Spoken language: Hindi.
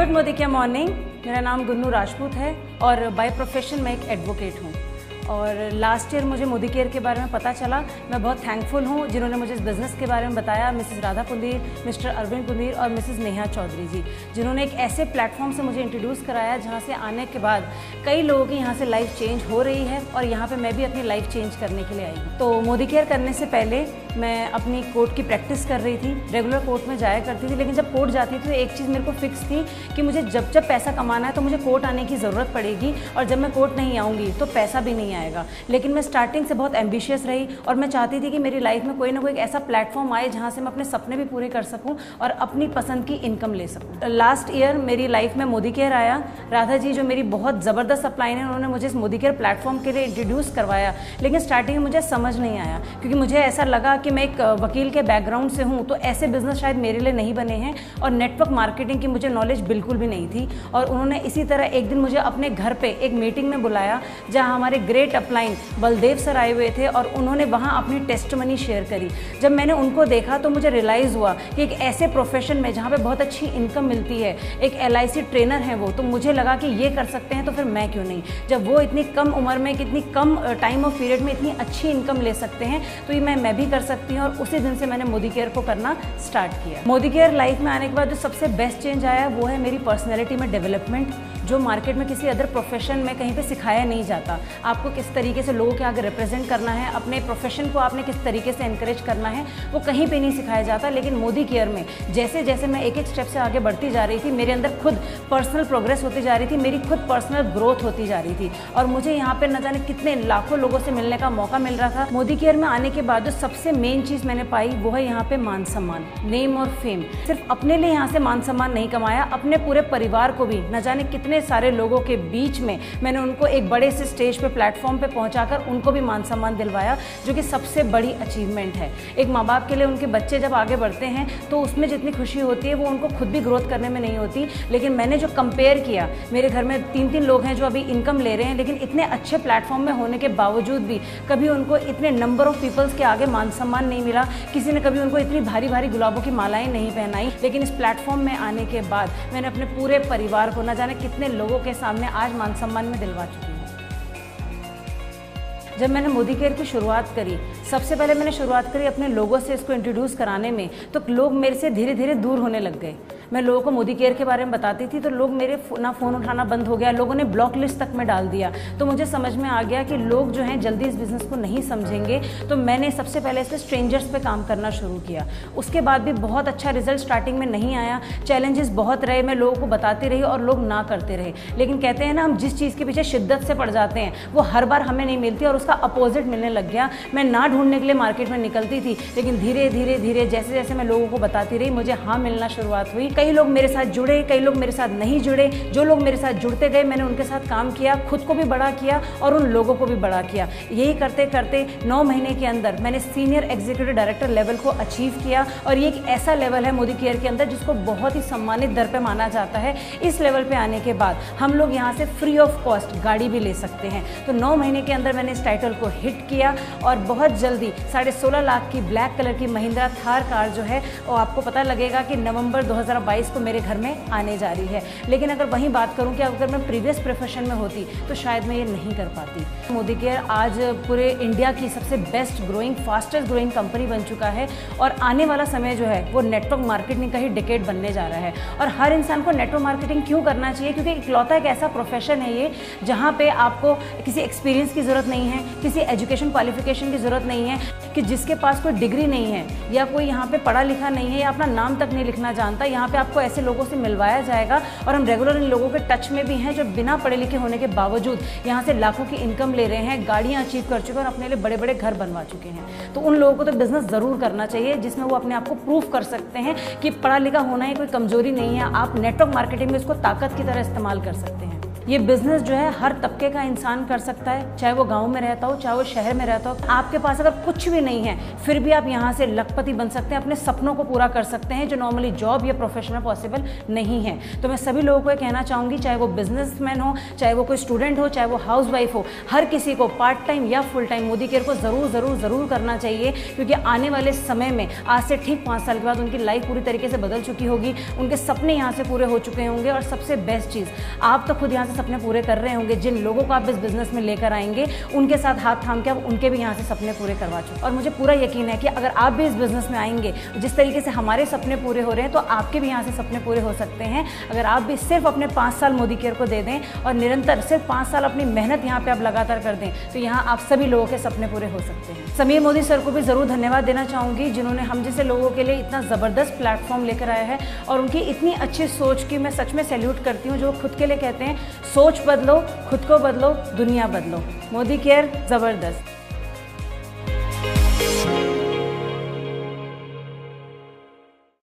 Good मोदिकिया morning. मेरा नाम गुन्नू राजपूत है और बाय प्रोफेशन मैं एक एडवोकेट हूँ। और लास्ट ईयर मुझे मोदिकेयर के बारे में पता चला। मैं बहुत थैंकफुल हूँ जिन्होंने मुझे इस बिज़नेस के बारे में बताया, मिसेस राधा पुंदीर, मिस्टर अरविंद पुंदीर और मिसेस नेहा चौधरी जी, जिन्होंने एक ऐसे प्लेटफॉर्म से मुझे इंट्रोड्यूस कराया जहाँ से आने के बाद कई लोगों की यहाँ से लाइफ चेंज हो रही है और यहाँ पे मैं भी अपनी लाइफ चेंज करने के लिए आई हूँ। तो मोदिकेयर करने से पहले मैं अपनी कोर्ट की प्रैक्टिस कर रही थी, रेगुलर कोर्ट में जाया करती थी। लेकिन जब कोर्ट जाती थी तो एक चीज़ मेरे को फिक्स थी कि मुझे जब जब पैसा कमाना है तो मुझे कोर्ट आने की ज़रूरत पड़ेगी, और जब मैं कोर्ट नहीं आऊँगी तो पैसा भी नहीं आएगा। लेकिन मैं स्टार्टिंग से बहुत एम्बिशियस रही और मैं चाहती थी कि मेरी लाइफ में कोई ना कोई ऐसा प्लेटफॉर्म आए जहाँ से मैं अपने सपने भी पूरे कर सकूँ और अपनी पसंद की इनकम ले सकूँ। लास्ट ईयर मेरी लाइफ में मोदिकेयर आया। राधा जी जो मेरी बहुत ज़बरदस्त अपलाइन है, उन्होंने मुझे इस मोदिकेयर प्लेटफॉर्म के लिए इंट्रोड्यूस करवाया। लेकिन स्टार्टिंग में मुझे समझ नहीं आया क्योंकि मुझे ऐसा लगा कि मैं एक वकील के बैकग्राउंड से हूँ तो ऐसे बिजनेस शायद मेरे लिए नहीं बने हैं, और नेटवर्क मार्केटिंग की मुझे नॉलेज बिल्कुल भी नहीं थी। और उन्होंने इसी तरह एक दिन मुझे अपने घर पे एक मीटिंग में बुलाया जहाँ हमारे ग्रेट अपलाइन बलदेव सर आए हुए थे और उन्होंने वहाँ अपनी टेस्टमनी शेयर करी। जब मैंने उनको देखा तो मुझे रियलाइज़ हुआ कि एक ऐसे प्रोफेशन में जहाँ पे बहुत अच्छी इनकम मिलती है, एक LIC ट्रेनर है वो, तो मुझे लगा कि ये कर सकते हैं तो फिर मैं क्यों नहीं। जब वो इतनी कम उम्र में, कितनी कम टाइम ऑफ पीरियड में इतनी अच्छी इनकम ले सकते हैं तो ये मैं भी कर सकती हूँ। और उसी दिन से मैंने मोदिकेयर को करना स्टार्ट किया। मोदिकेयर लाइफ में आने के बाद जो सबसे बेस्ट चेंज आया वो है मेरी पर्सनैलिटी में डेवलपमेंट, जो मार्केट में किसी अदर प्रोफेशन में कहीं पे सिखाया नहीं जाता। आपको किस तरीके से लोगों के आगे रिप्रेजेंट करना है, अपने प्रोफेशन को आपने किस तरीके से एनकरेज करना है, वो कहीं पे नहीं सिखाया जाता। लेकिन मोदिकेयर में जैसे जैसे मैं एक एक स्टेप से आगे बढ़ती जा रही थी, मेरे अंदर खुद पर्सनल प्रोग्रेस होती जा रही थी, मेरी खुद पर्सनल ग्रोथ होती जा रही थी और मुझे यहाँ पे न जाने कितने लाखों लोगों से मिलने का मौका मिल रहा था। मोदिकेयर में आने के बाद जो सबसे मेन चीज़ मैंने पाई वो है यहाँ पे मान सम्मान, नेम और फेम। सिर्फ अपने लिए यहाँ से मान सम्मान नहीं कमाया, अपने पूरे परिवार को भी न जाने कितने सारे लोगों के बीच में मैंने उनको एक बड़े से स्टेज पे, प्लेटफॉर्म पे पहुंचाकर उनको भी मान सम्मान दिलवाया, जो कि सबसे बड़ी अचीवमेंट है। एक माँ बाप के लिए उनके बच्चे जब आगे बढ़ते हैं तो उसमें जितनी खुशी होती है वो उनको खुद भी ग्रोथ करने में नहीं होती। लेकिन मैंने जो कंपेयर किया, मेरे घर में 3-3 लोग हैं जो अभी इनकम ले रहे हैं, लेकिन इतने अच्छे प्लेटफॉर्म में होने के बावजूद भी कभी उनको इतने नंबर ऑफ पीपल्स के आगे मान सम्मान नहीं मिला। किसी ने कभी उनको इतनी भारी भारी गुलाबों की मालाएं नहीं पहनाई। लेकिन इस प्लेटफॉर्म में आने के बाद मैंने अपने पूरे परिवार को न जाने कितने लोगों के सामने आज मान सम्मान में दिलवा चुकी हूँ। जब मैंने मोदिकेयर की शुरुआत करी, सबसे पहले मैंने शुरुआत करी अपने लोगों से इसको इंट्रोड्यूस कराने में, तो लोग मेरे से धीरे धीरे दूर होने लग गए। मैं लोगों को मोदिकेयर के बारे में बताती थी तो लोग मेरे ना फ़ोन उठाना बंद हो गया, लोगों ने ब्लॉक लिस्ट तक में डाल दिया। तो मुझे समझ में आ गया कि लोग जो हैं जल्दी इस बिज़नेस को नहीं समझेंगे, तो मैंने सबसे पहले इससे स्ट्रेंजर्स पे काम करना शुरू किया। उसके बाद भी बहुत अच्छा रिजल्ट स्टार्टिंग में नहीं आया, चैलेंजेस बहुत रहे, मैं लोगों को बताती रही और लोग ना करते रहे। लेकिन कहते हैं ना, हम जिस चीज़ के पीछे शिद्दत से पड़ जाते हैं वो हर बार हमें नहीं मिलती, और उसका अपोजिट मिलने लग गया। मैं ना ढूंढने के लिए मार्केट में निकलती थी, लेकिन धीरे धीरे धीरे जैसे जैसे मैं लोगों को बताती रही, मुझे हाँ मिलना शुरुआत हुई। कई लोग मेरे साथ जुड़े, कई लोग मेरे साथ नहीं जुड़े। जो लोग मेरे साथ जुड़ते गए मैंने उनके साथ काम किया, खुद को भी बड़ा किया और उन लोगों को भी बड़ा किया। यही करते करते 9 महीने के अंदर मैंने सीनियर एग्जीक्यूटिव डायरेक्टर लेवल को अचीव किया, और ये एक ऐसा लेवल है मोदिकेयर के अंदर जिसको बहुत ही सम्मानित दर पे माना जाता है। इस लेवल पे आने के बाद हम लोग यहाँ से फ्री ऑफ कॉस्ट गाड़ी भी ले सकते हैं। तो 9 महीने के अंदर मैंने इस टाइटल को हिट किया और बहुत जल्दी 16.5 लाख की ब्लैक कलर की महिंद्रा थार कार जो है वो आपको पता लगेगा कि नवंबर 2022 को मेरे घर में आने जा रही है। लेकिन अगर वहीं बात करूं कि अगर मैं प्रीवियस प्रोफेशन में होती तो शायद मैं ये नहीं कर पाती। मोदिकेयर आज पूरे इंडिया की सबसे best growing, fastest growing company बन चुका है, और आने वाला समय जो है वो नेटवर्क मार्केटिंग का ही डिकेड बनने जा रहा है। और हर इंसान को नेटवर्क मार्केटिंग क्यों करना चाहिए? क्योंकि इकलौता एक ऐसा प्रोफेशन है ये जहाँ पे आपको किसी एक्सपीरियंस की ज़रूरत नहीं है, किसी एजुकेशन क्वालिफिकेशन की ज़रूरत नहीं है, कि जिसके पास कोई डिग्री नहीं है या कोई यहाँ पे पढ़ा लिखा नहीं है या अपना नाम तक नहीं लिखना जानता, यहाँ पे आपको ऐसे लोगों से मिलवाया जाएगा। और हम रेगुलर इन लोगों के टच में भी हैं जो बिना पढ़े लिखे होने के बावजूद यहाँ से लाखों की इनकम ले रहे हैं, गाड़ियाँ अचीव कर चुके हैं और अपने लिए बड़े बड़े घर बनवा चुके हैं। तो उन लोगों को तो बिजनेस ज़रूर करना चाहिए जिसमें वो अपने आप को प्रूफ कर सकते हैं कि पढ़ा लिखा होना ही कोई कमजोरी नहीं है, आप नेटवर्क मार्केटिंग में इसको ताकत की तरह इस्तेमाल कर सकते हैं। ये बिजनेस जो है हर तबके का इंसान कर सकता है, चाहे वो गांव में रहता हो, चाहे वो शहर में रहता हो। आपके पास अगर कुछ भी नहीं है फिर भी आप यहाँ से लखपति बन सकते हैं, अपने सपनों को पूरा कर सकते हैं जो नॉर्मली जॉब या प्रोफेशन में पॉसिबल नहीं है। तो मैं सभी लोगों को ये कहना चाहूँगी, चाहे वो बिजनेसमैन हो, चाहे वो कोई स्टूडेंट हो, चाहे वो हाउसवाइफ हो, हर किसी को पार्ट टाइम या फुल टाइम मोदी केयर को ज़रूर करना चाहिए, क्योंकि आने वाले समय में आज से ठीक 5 साल के बाद उनकी लाइफ पूरी तरीके से बदल चुकी होगी, उनके सपने यहाँ से पूरे हो चुके होंगे। और सबसे बेस्ट चीज़, आप तो खुद यहाँ से सपने पूरे कर रहे होंगे, जिन लोगों को आप इस बिजनेस में लेकर आएंगे उनके साथ हाथ थाम के आप उनके भी यहाँ से सपने पूरे करवा चुके। और मुझे पूरा यकीन है कि अगर आप भी इस बिजनेस में आएंगे, जिस तरीके से हमारे सपने पूरे हो रहे हैं, तो आपके भी यहाँ से सपने पूरे हो सकते हैं। अगर आप भी सिर्फ अपने 5 साल मोदी केयर को दे दें और निरंतर सिर्फ 5 साल अपनी मेहनत यहाँ पे आप लगातार कर दें, तो यहाँ आप सभी लोगों के सपने पूरे हो सकते हैं। समीर मोदी सर को भी ज़रूर धन्यवाद देना चाहूँगी, जिन्होंने हम जैसे लोगों के लिए इतना ज़बरदस्त प्लेटफॉर्म लेकर आया है, और उनकी इतनी अच्छी सोच की मैं सच में सैल्यूट करती हूँ, जो खुद के लिए कहते हैं सोच बदलो, खुद को बदलो, दुनिया बदलो। मोदी केयर ज़बरदस्त।